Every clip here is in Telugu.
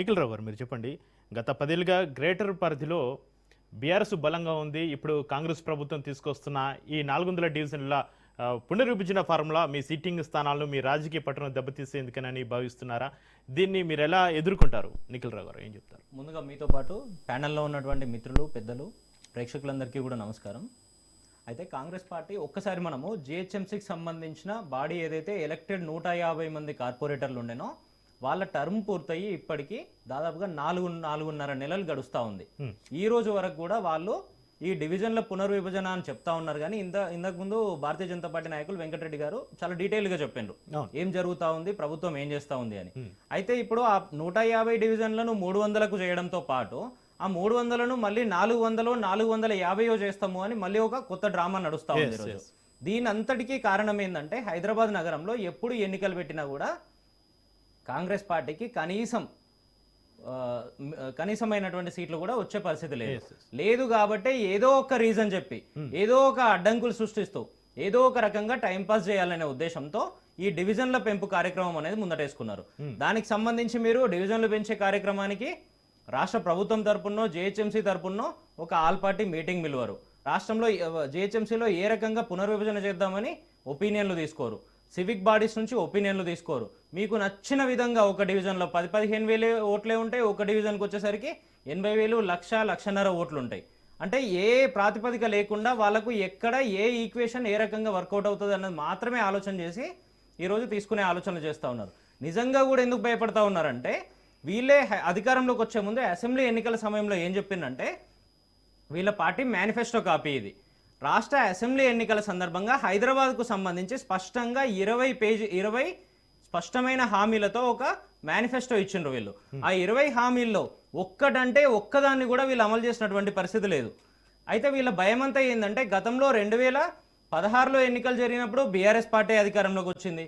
నిఖిల్ రావు గారు మీరు చెప్పండి. గత 10 ఏళ్లుగా గ్రేటర్ పరిధిలో బీఆర్ఎస్ బలంగా ఉంది. ఇప్పుడు కాంగ్రెస్ ప్రభుత్వం తీసుకొస్తున్న ఈ 400 డివిజన్ల పునర్విభజన ఫార్ములా మీ సిట్టింగ్ స్థానాలను మీ రాజకీయ పట్టును దెబ్బతీసేందుకని భావిస్తున్నారా? దీన్ని మీరు ఎలా ఎదుర్కొంటారు? నిఖిల్ రావు గారు ఏం చెప్తారు? ముందుగా మీతో పాటు ప్యానెల్లో ఉన్నటువంటి మిత్రులు, పెద్దలు, ప్రేక్షకులందరికీ కూడా నమస్కారం. అయితే కాంగ్రెస్ పార్టీ ఒక్కసారి మనము జిహెచ్ఎంసీకి సంబంధించిన బాడీ ఏదైతే ఎలక్టెడ్ 150 మంది కార్పొరేటర్లు ఉండేనో వాళ్ళ టర్మ్ పూర్తయి ఇప్పటికీ దాదాపుగా 4.5 నెలలు గడుస్తూ ఉంది. ఈ రోజు వరకు కూడా వాళ్ళు ఈ డివిజన్ల పునర్విభజన అని చెప్తా ఉన్నారు. కానీ ఇంతకు ముందు భారతీయ జనతా పార్టీ నాయకులు వెంకటరెడ్డి గారు చాలా డీటెయిల్ గా చెప్పిండ్రు ఏం జరుగుతా ఉంది, ప్రభుత్వం ఏం చేస్తా ఉంది అని. అయితే ఇప్పుడు ఆ 150 డివిజన్లను 300కు చేయడంతో పాటు ఆ 300ను మళ్ళీ 400 450 చేస్తాము అని మళ్ళీ ఒక కొత్త డ్రామా నడుస్తా ఉంది ఈరోజు. దీని అంతటికీ కారణం ఏంటంటే హైదరాబాద్ నగరంలో ఎప్పుడు ఎన్నికలు పెట్టినా కూడా కాంగ్రెస్ పార్టీకి కనీసమైనటువంటి సీట్లు కూడా వచ్చే పరిస్థితి లేదు కాబట్టి ఏదో ఒక రీజన్ చెప్పి ఏదో ఒక అడ్డంకులు సృష్టిస్తూ ఏదో ఒక రకంగా టైంపాస్ చేయాలనే ఉద్దేశంతో ఈ డివిజన్ల పెంపు కార్యక్రమం అనేది ముందటేసుకున్నారు. దానికి సంబంధించి మీరు డివిజన్లు పెంచే కార్యక్రమానికి రాష్ట్ర ప్రభుత్వం తరపునో జిహెచ్ఎంసీ తరపునో ఒక ఆల్ పార్టీ మీటింగ్ పిలువరు. రాష్ట్రంలో జిహెచ్ఎంసీలో ఏ రకంగా పునర్విభజన చేద్దామని ఒపీనియన్లు తీసుకోరు. సివిక్ బాడీస్ నుంచి ఒపీనియన్లు తీసుకోరు. మీకు నచ్చిన విధంగా ఒక డివిజన్లో 10-15 వేలు ఓట్లే ఉంటాయి. ఒక డివిజన్కి వచ్చేసరికి 80,000, 1,00,000 ఓట్లు ఉంటాయి. అంటే ఏ ప్రాతిపదిక లేకుండా వాళ్ళకు ఎక్కడ ఏ ఈక్వేషన్ ఏ రకంగా వర్కౌట్ అవుతుంది అన్నది మాత్రమే ఆలోచన చేసి ఈరోజు తీసుకునే ఆలోచనలు చేస్తూ ఉన్నారు. నిజంగా కూడా ఎందుకు భయపడతా ఉన్నారంటే వీళ్ళే అధికారంలోకి వచ్చే ముందు అసెంబ్లీ ఎన్నికల సమయంలో ఏం చెప్పిందంటే వీళ్ళ పార్టీ మేనిఫెస్టో కాపీ ఇది. రాష్ట్ర అసెంబ్లీ ఎన్నికల సందర్భంగా హైదరాబాద్కు సంబంధించి స్పష్టంగా 20 స్పష్టమైన హామీలతో ఒక మేనిఫెస్టో ఇచ్చిండ్రు వీళ్ళు. ఆ 20 హామీల్లో ఒక్కటంటే ఒక్కదాన్ని కూడా వీళ్ళు అమలు చేసినటువంటి పరిస్థితి లేదు. అయితే వీళ్ళ భయం అంతా ఏంటంటే గతంలో 2016లో ఎన్నికలు జరిగినప్పుడు బీఆర్ఎస్ పార్టీ అధికారంలోకి వచ్చింది,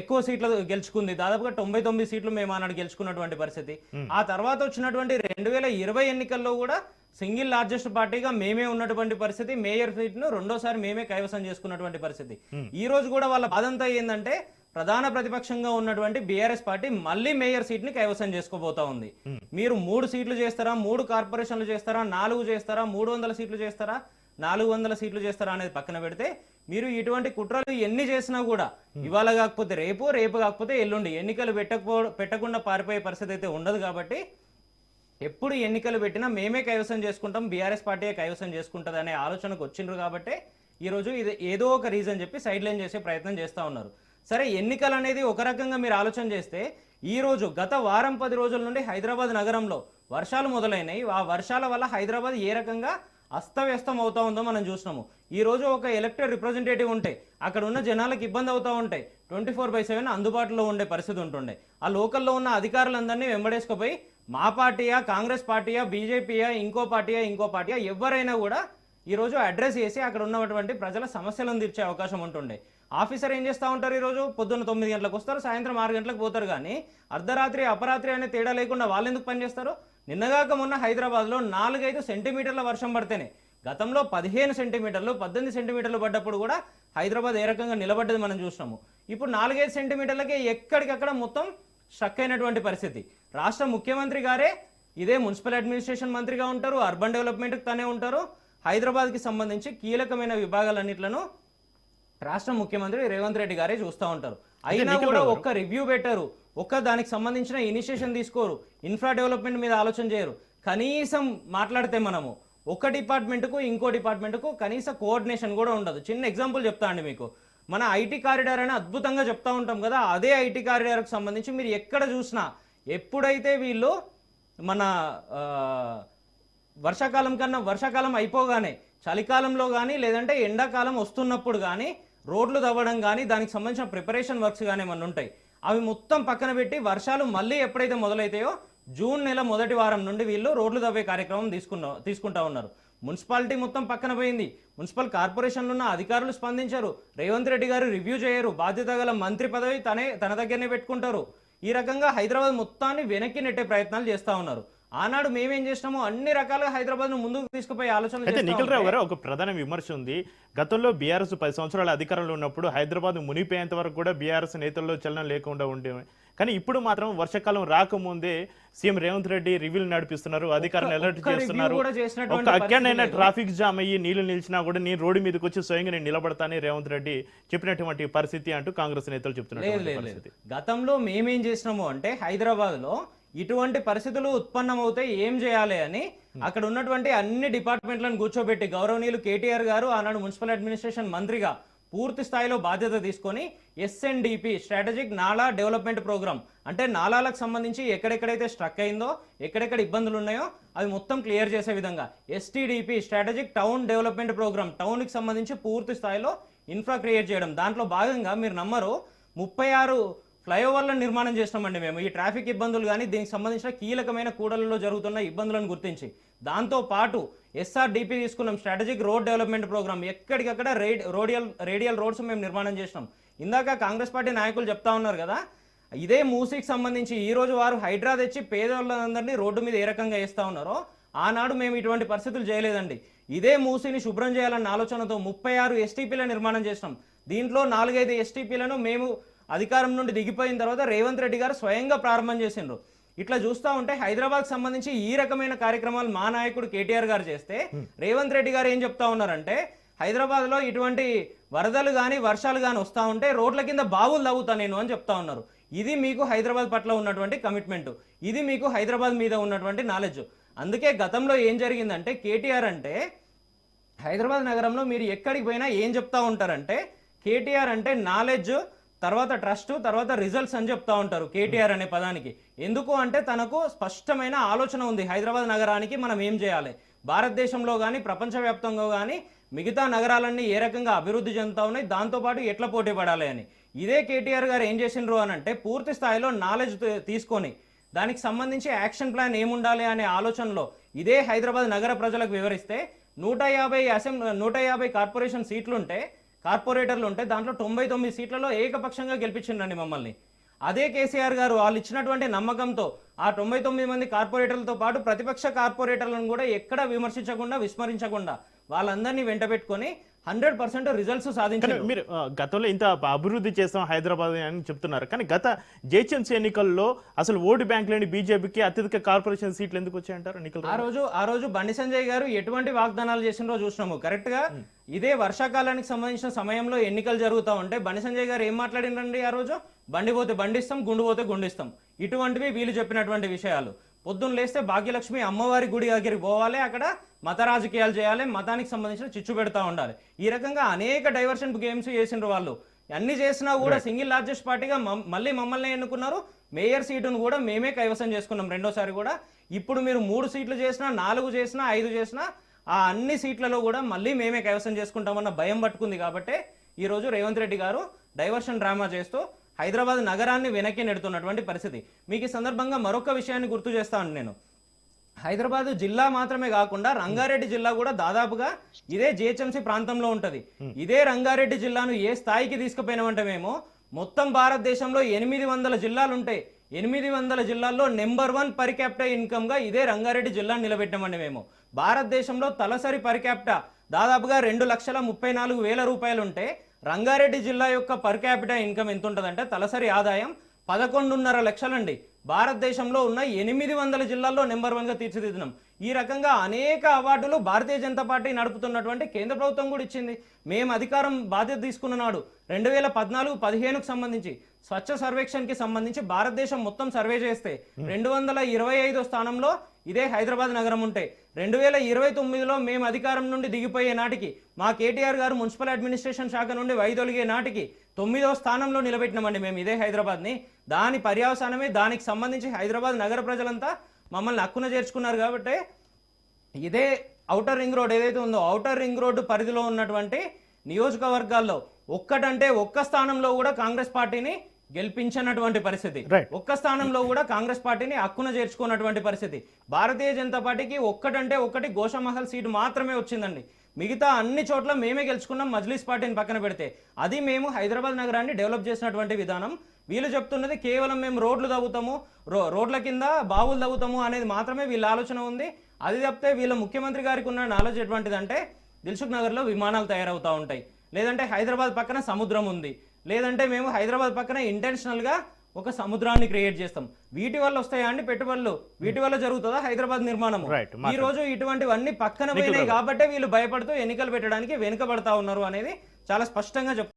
ఎక్కువ సీట్లు గెలుచుకుంది, దాదాపుగా 99 సీట్లు మేము ఆనాడు గెలుచుకున్నటువంటి పరిస్థితి. ఆ తర్వాత వచ్చినటువంటి 2020 ఎన్నికల్లో కూడా సింగిల్ లార్జెస్ట్ పార్టీగా మేమే ఉన్నటువంటి పరిస్థితి, మేయర్ సీట్ను రెండోసారి మేమే కైవసం చేసుకున్నటువంటి పరిస్థితి. ఈ రోజు కూడా వాళ్ళ బాధంతా ఏంటంటే ప్రధాన ప్రతిపక్షంగా ఉన్నటువంటి బీఆర్ఎస్ పార్టీ మళ్ళీ మేయర్ సీట్ ని కైవసం చేసుకోబోతా ఉంది. మీరు 3 సీట్లు చేస్తారా, 3 కార్పొరేషన్లు చేస్తారా, 4 చేస్తారా, 300 సీట్లు చేస్తారా, 400 సీట్లు చేస్తారా అనేది పక్కన పెడితే మీరు ఇటువంటి కుట్రలు ఎన్ని చేసినా కూడా ఇవాళ కాకపోతే రేపు, రేపు కాకపోతే ఎల్లుండి ఎన్నికలు పెట్టకుండా పారిపోయే పరిస్థితి అయితే ఉండదు. కాబట్టి ఎప్పుడు ఎన్నికలు పెట్టినా మేమే కైవసం చేసుకుంటాం, బీఆర్ఎస్ పార్టీ కైవసం చేసుకుంటుంది అనే ఆలోచనకు వచ్చిండ్రు. కాబట్టి ఈరోజు ఇది ఏదో ఒక రీజన్ చెప్పి సైడ్ లైన్ చేసే ప్రయత్నం చేస్తూ ఉన్నారు. సరే, ఎన్నికలు అనేది ఒక రకంగా మీరు ఆలోచన చేస్తే ఈ రోజు గత వారం 10 రోజుల నుండి హైదరాబాద్ నగరంలో వర్షాలు మొదలైనాయి. ఆ వర్షాల వల్ల హైదరాబాద్ ఏ రకంగా అస్తవ్యస్తం అవుతా ఉందో మనం చూసినాము. ఈ రోజు ఒక ఎలక్టెడ్ రిప్రజెంటేటివ్ ఉంటే అక్కడ ఉన్న జనాలకు ఇబ్బంది అవుతూ ఉంటాయి, 24/7 అందుబాటులో ఉండే పరిస్థితి ఉంటుండే. ఆ లోకల్లో ఉన్న అధికారులందరినీ వెంబడేసుకుపోయి మా పార్టీయా, కాంగ్రెస్ పార్టీయా, బీజేపీయా, ఇంకో పార్టీయా ఎవరైనా కూడా ఈరోజు అడ్రస్ చేసి అక్కడ ఉన్నటువంటి ప్రజల సమస్యలను తీర్చే అవకాశం ఉంటుండే. ఆఫీసర్ ఏం చేస్తూ ఉంటారు, ఈరోజు పొద్దున్న 9 గంటలకు వస్తారు, సాయంత్రం 6 గంటలకు పోతారు. కానీ అర్ధరాత్రి అపరాత్రి అనే తేడా లేకుండా వాళ్ళు ఎందుకు పనిచేస్తారు? నిన్నగాక మొన్న హైదరాబాద్లో 4-5 సెంటీమీటర్ల వర్షం పడితేనే, గతంలో 15 సెంటీమీటర్లు 18 సెంటీమీటర్లు పడ్డప్పుడు కూడా హైదరాబాద్ ఏ రకంగా నిలబడ్డది మనం చూసినాము. ఇప్పుడు 4-5 సెంటీమీటర్లకే ఎక్కడికక్కడ మొత్తం స్ట్రక్ అయినటువంటి పరిస్థితి. రాష్ట్ర ముఖ్యమంత్రి గారే ఇదే మున్సిపల్ అడ్మినిస్ట్రేషన్ మంత్రిగా ఉంటారు, అర్బన్ డెవలప్మెంట్కి తనే ఉంటారు. హైదరాబాద్కి సంబంధించి కీలకమైన విభాగాలన్నిట్లను రాష్ట్ర ముఖ్యమంత్రి రేవంత్ రెడ్డి గారే చూస్తూ ఉంటారు. అయినా కూడా ఒక్క రివ్యూ పెట్టారు, ఒక్క దానికి సంబంధించిన ఇనిషియేషన్ తీసుకోరు, ఇన్ఫ్రా డెవలప్మెంట్ మీద ఆలోచన చేయరు. కనీసం మాట్లాడితే మనము ఒక డిపార్ట్మెంట్కు ఇంకో డిపార్ట్మెంట్కు కనీస కోఆర్డినేషన్ కూడా ఉండదు. చిన్న ఎగ్జాంపుల్ చెప్తా అండి మీకు. మన ఐటీ కారిడార్ అని అద్భుతంగా చెప్తా ఉంటాం కదా, అదే ఐటీ కారిడార్కి సంబంధించి మీరు ఎక్కడ చూసినా ఎప్పుడైతే వీళ్ళు మన వర్షాకాలం అయిపోగానే చలికాలంలో కానీ లేదంటే ఎండాకాలం వస్తున్నప్పుడు కానీ రోడ్లు తవ్వడం కానీ దానికి సంబంధించిన ప్రిపరేషన్ వర్క్స్ కానీ ఏమన్నా ఉంటాయి, అవి మొత్తం పక్కన పెట్టి వర్షాలు మళ్ళీ ఎప్పుడైతే మొదలైతాయో జూన్ నెల మొదటి వారం నుండి వీళ్ళు రోడ్లు తవ్వే కార్యక్రమం తీసుకుంటా ఉన్నారు. మున్సిపాలిటీ మొత్తం పక్కన పోయింది, మున్సిపల్ కార్పొరేషన్లో ఉన్న అధికారులు స్పందించారు, రేవంత్ రెడ్డి గారు రివ్యూ చేయరు, బాధ్యత గల మంత్రి పదవి తన దగ్గరనే పెట్టుకుంటారు. ఈ రకంగా హైదరాబాద్ మొత్తాన్ని వెనక్కి నెట్టే ప్రయత్నాలు చేస్తూ ఉన్నారు. ఆనాడు మేమేం చేసినామో అన్ని రకాలుగా హైదరాబాద్ ను ముందుకు తీసుకుపోయే ఆలోచన. అయితే నిఖిల్ రావు గారు, ఒక ప్రధాన విమర్శ ఉంది. గతంలో బీఆర్ఎస్ 10 సంవత్సరాల అధికారంలో ఉన్నప్పుడు హైదరాబాద్ మునిపోయేంత వరకు కూడా బీఆర్ఎస్ నేతల్లో చలనం లేకుండా ఉండే, కానీ ఇప్పుడు మాత్రం వర్షాకాలం రాకముందే సీఎం రేవంత్ రెడ్డి రివ్యూలు నడిపిస్తున్నారు, అధికారులు అలర్ట్ చేస్తున్నారు. ఒక అక్కడైనా ట్రాఫిక్ జామ్ అయ్యి నీళ్లు నిలిచినా కూడా నేను రోడ్డు మీదకి వచ్చి స్వయంగా నేను నిలబడతానని రేవంత్ రెడ్డి చెప్పినటువంటి పరిస్థితి అంటూ కాంగ్రెస్ నేతలు చెప్తున్నారు. గతంలో మేమేం చేసినాము అంటే హైదరాబాద్ లో ఇటువంటి పరిస్థితులు ఉత్పన్నమవుతాయి ఏం చేయాలి అని అక్కడ ఉన్నటువంటి అన్ని డిపార్ట్మెంట్లను కూర్చోబెట్టి గౌరవనీయులు కేటీఆర్ గారు ఆనాడు మున్సిపల్ అడ్మినిస్ట్రేషన్ మంత్రిగా పూర్తి స్థాయిలో బాధ్యత తీసుకొని ఎస్ఎన్డిపి స్ట్రాటజిక్ నాలా డెవలప్మెంట్ ప్రోగ్రామ్ అంటే నాలాలకు సంబంధించి ఎక్కడెక్కడైతే స్ట్రక్ అయిందో ఎక్కడెక్కడ ఇబ్బందులు ఉన్నాయో అవి మొత్తం క్లియర్ చేసే విధంగా ఎస్టీడీపీ స్ట్రాటజిక్ టౌన్ డెవలప్మెంట్ ప్రోగ్రామ్ టౌన్కి సంబంధించి పూర్తి స్థాయిలో ఇన్ఫ్రా క్రియేట్ చేయడం. దాంట్లో భాగంగా మీరు నమ్మరు 36 ఫ్లైఓవర్లను నిర్మాణం చేసినామండి మేము. ఈ ట్రాఫిక్ ఇబ్బందులు కానీ దీనికి సంబంధించిన కీలకమైన కూడళ్లలో జరుగుతున్న ఇబ్బందులను గుర్తించి దాంతో పాటు ఎస్ఆర్డిపి తీసుకున్నాం స్ట్రాటజిక్ రోడ్ డెవలప్మెంట్ ప్రోగ్రామ్. ఎక్కడికక్కడ రేడియల్ రోడ్స్ మేము నిర్మాణం చేసినాం. ఇందాక కాంగ్రెస్ పార్టీ నాయకులు చెప్తా ఉన్నారు కదా, ఇదే మూసీకి సంబంధించి ఈ రోజు వారు హైడ్రా తెచ్చి పేదవాళ్ళందరినీ రోడ్డు మీద ఏ రకంగా వేస్తా ఉన్నారో ఆనాడు మేము ఇటువంటి పరిస్థితులు చేయలేదండి. ఇదే మూసీని శుభ్రం చేయాలన్న ఆలోచనతో 36 ఎస్టీపీల నిర్మాణం చేసినాం. దీంట్లో 4-5 ఎస్టీపీలను మేము అధికారం నుండి దిగిపోయిన తర్వాత రేవంత్ రెడ్డి గారు స్వయంగా ప్రారంభం చేసిండ్రు. ఇట్లా చూస్తూ ఉంటే హైదరాబాద్ సంబంధించి ఈ రకమైన కార్యక్రమాలు మా నాయకుడు కేటీఆర్ గారు చేస్తే రేవంత్ రెడ్డి గారు ఏం చెప్తా ఉన్నారంటే హైదరాబాద్ లో ఇటువంటి వరదలు కానీ వర్షాలు కానీ వస్తూ ఉంటే రోడ్ల కింద బావులు తవ్వుతా నేను అని చెప్తా ఉన్నారు. ఇది మీకు హైదరాబాద్ పట్ల ఉన్నటువంటి కమిట్మెంట్, ఇది మీకు హైదరాబాద్ మీద ఉన్నటువంటి నాలెడ్జ్. అందుకే గతంలో ఏం జరిగిందంటే కేటీఆర్ అంటే హైదరాబాద్ నగరంలో మీరు ఎక్కడికి పోయినా ఏం చెప్తా ఉంటారంటే కేటీఆర్ అంటే నాలెడ్జ్ తర్వాత ట్రస్ట్ తర్వాత రిజల్ట్స్ అని చెప్తా ఉంటారు కేటీఆర్ అనే పదానికి. ఎందుకు అంటే తనకు స్పష్టమైన ఆలోచన ఉంది హైదరాబాద్ నగరానికి మనం ఏం చేయాలి, భారతదేశంలో కానీ ప్రపంచవ్యాప్తంగా కానీ మిగతా నగరాలన్నీ ఏ రకంగా అభివృద్ధి చెందుతా ఉన్నాయి, దాంతోపాటు ఎట్లా పోటీ పడాలి అని. ఇదే కేటీఆర్ గారు ఏం చేసిండ్రు అని అంటే పూర్తి స్థాయిలో నాలెడ్జ్ తీసుకొని దానికి సంబంధించి యాక్షన్ ప్లాన్ ఏముండాలి అనే ఆలోచనలో ఇదే హైదరాబాద్ నగర ప్రజలకు వివరిస్తే 150 కార్పొరేషన్ సీట్లుంటే కార్పొరేటర్లు ఉంటే దాంట్లో 99 సీట్లలో ఏకపక్షంగా గెలిపించిండండి మమ్మల్ని. అదే కేసీఆర్ గారు వాళ్ళు ఇచ్చినటువంటి నమ్మకంతో ఆ 99 మంది కార్పొరేటర్లతో పాటు ప్రతిపక్ష కార్పొరేటర్లను కూడా ఎక్కడ విమర్శించకుండా విస్మరించకుండా వాళ్ళందరినీ వెంట పెట్టుకొని 100% రిజల్ట్స్ సాధించారు. మీరు గతంలో ఇంత అభివృద్ధి చేస్తాం హైదరాబాద్ అని చెప్తున్నారు, కానీ గత జేహెచ్ఎంసీ ఎన్నికల్లో అసలు ఓటు బ్యాంక్ లేని బీజేపీకి అత్యధిక కార్పొరేషన్ సీట్లు ఎందుకు వచ్చాయంటారు ఎన్నికలు? ఆ రోజు బండి సంజయ్ గారు ఎటువంటి వాగ్దానాలు చేసినో చూసినాము. కరెక్ట్ గా ఇదే వర్షాకాలానికి సంబంధించిన సమయంలో ఎన్నికలు జరుగుతూ ఉంటే బండి సంజయ్ గారు ఏం మాట్లాడినండి ఆ రోజు, బండి పోతే బండిస్తాం, గుండు పోతే గుండిస్తాం, ఇటువంటివి వీళ్ళు చెప్పినటువంటి విషయాలు. పొద్దున్న లేస్తే భాగ్యలక్ష్మి అమ్మవారి గుడి దగ్గరికి పోవాలి, అక్కడ మత రాజకీయాలు చేయాలి, మతానికి సంబంధించిన చిచ్చు పెడతా ఉండాలి. ఈ రకంగా అనేక డైవర్షన్ గేమ్స్ చేసిండ్రు వాళ్ళు. అన్ని చేసినా కూడా సింగిల్ లార్జెస్ట్ పార్టీగా మళ్ళీ మమ్మల్ని ఎన్నుకున్నారు. మేయర్ సీటును కూడా మేమే కైవసం చేసుకున్నాం రెండోసారి కూడా. ఇప్పుడు మీరు 3 సీట్లు చేసినా 4 చేసినా 5 చేసినా ఆ అన్ని సీట్లలో కూడా మళ్ళీ మేమే కైవసం చేసుకుంటామన్న భయం పట్టుకుంది. కాబట్టి ఈరోజు రేవంత్ రెడ్డి గారు డైవర్షన్ డ్రామా చేస్తూ హైదరాబాద్ నగరాన్ని వెనక్కి నెడుతున్నటువంటి పరిస్థితి. మీకు ఈ సందర్భంగా మరొక విషయాన్ని గుర్తు చేస్తాను నేను. హైదరాబాద్ జిల్లా మాత్రమే కాకుండా రంగారెడ్డి జిల్లా కూడా దాదాపుగా ఇదే జిహెచ్ఎంసీ ప్రాంతంలో ఉంటది. ఇదే రంగారెడ్డి జిల్లాను ఏ స్థాయికి తీసుకుపోయినామంటే మేము మొత్తం భారతదేశంలో 800 జిల్లాలు ఉంటాయి. 800 జిల్లాల్లో నెంబర్ 1 పర్ క్యాపిటల్ ఇన్కమ్ గా ఇదే రంగారెడ్డి జిల్లాను నిలబెట్టామండి మేము. భారతదేశంలో తలసరి పర్ క్యాపిటల్ దాదాపుగా 2,34,000 రూపాయలు ఉంటే రంగారెడ్డి జిల్లా యొక్క పర్ క్యాపిటల్ ఇన్కమ్ ఎంత ఉంటుందంటే తలసరి ఆదాయం 11.5 లక్షలండి. భారతదేశంలో ఉన్న 800 జిల్లాల్లో నెంబర్ 1గా తీర్చిదిద్దినాం. ఈ రకంగా అనేక అవార్డులు భారతీయ జనతా పార్టీ నడుపుతున్నటువంటి కేంద్ర ప్రభుత్వం కూడా ఇచ్చింది. మేము అధికారం బాధ్యత తీసుకున్న నాడు 2014-15కు సంబంధించి స్వచ్ఛ సర్వేక్షణకి సంబంధించి భారతదేశం మొత్తం సర్వే చేస్తే 225వ స్థానంలో ఇదే హైదరాబాద్ నగరం ఉంటే 2029లో మేము అధికారం నుండి దిగిపోయే నాటికి మా కేటీఆర్ గారు మున్సిపల్ అడ్మినిస్ట్రేషన్ శాఖ నుండి వైదొలిగే నాటికి 9వ స్థానంలో నిలబెట్టినామండి మేము ఇదే హైదరాబాద్ని. దాని పర్యవసానమే దానికి సంబంధించి హైదరాబాద్ నగర ప్రజలంతా మమ్మల్ని హక్కున చేర్చుకున్నారు. కాబట్టి ఇదే ఔటర్ రింగ్ రోడ్ ఏదైతే ఉందో ఔటర్ రింగ్ రోడ్డు పరిధిలో ఉన్నటువంటి నియోజకవర్గాల్లో ఒక్కటంటే ఒక్క స్థానంలో కూడా కాంగ్రెస్ పార్టీని గెలిపించినటువంటి పరిస్థితి, ఒక్క స్థానంలో కూడా కాంగ్రెస్ పార్టీని హక్కున చేర్చుకున్నటువంటి పరిస్థితి. భారతీయ జనతా పార్టీకి ఒక్కటంటే ఒక్కటి గోషామహల్ సీటు మాత్రమే వచ్చిందండి. మిగతా అన్ని చోట్ల మేమే గెలుచుకున్నాం మజ్లిస్ పార్టీని పక్కన పెడితే. అది మేము హైదరాబాద్ నగరాన్ని డెవలప్ చేసినటువంటి విధానం. వీళ్ళు చెప్తున్నది కేవలం మేము రోడ్లు తవ్వుతాము, రోడ్ల కింద బావులు తవ్వుతాము అనేది మాత్రమే వీళ్ళ ఆలోచన ఉంది. అది తప్పితే వీళ్ళ ముఖ్యమంత్రి గారికి ఉన్న నాలెడ్జ్ ఎటువంటిదంటే దిల్సుఖ్ నగర్లో విమానాలు తయారవుతూ ఉంటాయి, లేదంటే హైదరాబాద్ పక్కన సముద్రం ఉంది, లేదంటే మేము హైదరాబాద్ పక్కన ఇంటెన్షనల్గా ఒక సముద్రాన్ని క్రియేట్ చేస్తాం. వీటి వల్ల వస్తాయా అండి పెట్టుబడులు? వీటి వల్ల జరుగుతుందా హైదరాబాద్ నిర్మాణం? రైట్ ఈ రోజు ఇటువంటివన్నీ పక్కన పోయినాయి కాబట్టే వీళ్ళు భయపడుతూ ఎన్నికలు పెట్టడానికి వెనుకబడతా ఉన్నారు అనేది చాలా స్పష్టంగా